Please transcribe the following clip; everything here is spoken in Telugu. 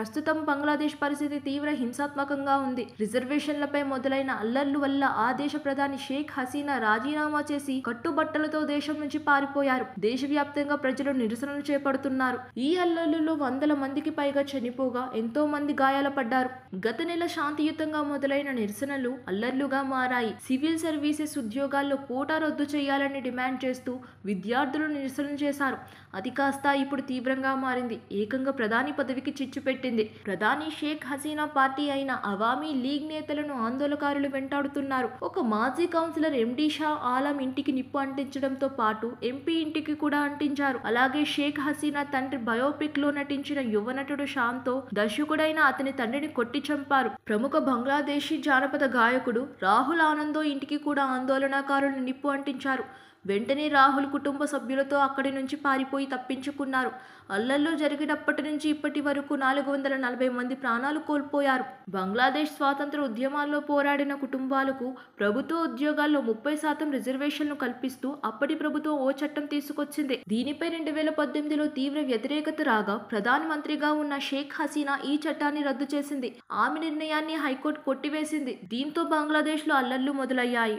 ప్రస్తుతం బంగ్లాదేశ్ పరిస్థితి తీవ్ర హింసాత్మకంగా ఉంది. రిజర్వేషన్లపై మొదలైన అల్లర్ల వల్ల ఆ దేశ ప్రధాని షేక్ హసీనా రాజీనామా చేసి కట్టుబట్టలతో దేశం నుంచి పారిపోయారు. దేశవ్యాప్తంగా ప్రజలు నిరసనలు చేపడుతున్నారు. ఈ అల్లర్లలో వందల మందికి పైగా చనిపోగా ఎంతో మంది గాయాలపడ్డారు. గత నెల శాంతియుతంగా మొదలైన నిరసనలు అల్లర్లుగా మారాయి. సివిల్ సర్వీసెస్ ఉద్యోగాల్లో కోటా రద్దు చేయాలని డిమాండ్ చేస్తూ విద్యార్థులు నిరసన చేశారు. అది కాస్త ఇప్పుడు తీవ్రంగా మారింది. ఏకంగా ప్రధాని పదవికి చిచ్చు పెట్టింది. ప్రధాని షేక్ హసీనా పార్టీ అయిన అవామీ లీగ్ నేతలను ఆందోళనకారులు వెంటాడుతున్నారు. ఒక మాజీ కౌన్సిలర్ ఎండి షా ఆలం ఇంటికి నిప్పు అంటించడంతో పాటు ఎంపీ ఇంటికి కూడా అంటించారు. అలాగే షేక్ హసీనా తండ్రి బయోపిక్ లో నటించిన యువ నటుడు షాన్తో దర్శకుడైన అతని తండ్రిని కొట్టి చంపారు. ప్రముఖ బంగ్లాదేశీ జానపద గాయకుడు రాహుల్ ఆనందో ఇంటికి కూడా ఆందోళనకారులు నిప్పు అంటించారు. వెంటనే రాహుల్ కుటుంబ సభ్యులతో అక్కడి నుంచి పారిపోయి తప్పించుకున్నారు. అల్లర్లు జరిగినప్పటి నుంచి ఇప్పటి వరకు 440 మంది ప్రాణాలు కోల్పోయారు. బంగ్లాదేశ్ స్వాతంత్ర ఉద్యమాల్లో పోరాడిన కుటుంబాలకు ప్రభుత్వ ఉద్యోగాల్లో 30% రిజర్వేషన్లు కల్పిస్తూ అప్పటి ప్రభుత్వం ఓ చట్టం తీసుకొచ్చింది. దీనిపై 2018లో తీవ్ర వ్యతిరేకత రాగా ప్రధానమంత్రిగా ఉన్న షేక్ హసీనా ఈ చట్టాన్ని రద్దు చేసింది. ఆమె నిర్ణయాన్ని హైకోర్టు కొట్టివేసింది. దీంతో బంగ్లాదేశ్లో అల్లర్లు మొదలయ్యాయి.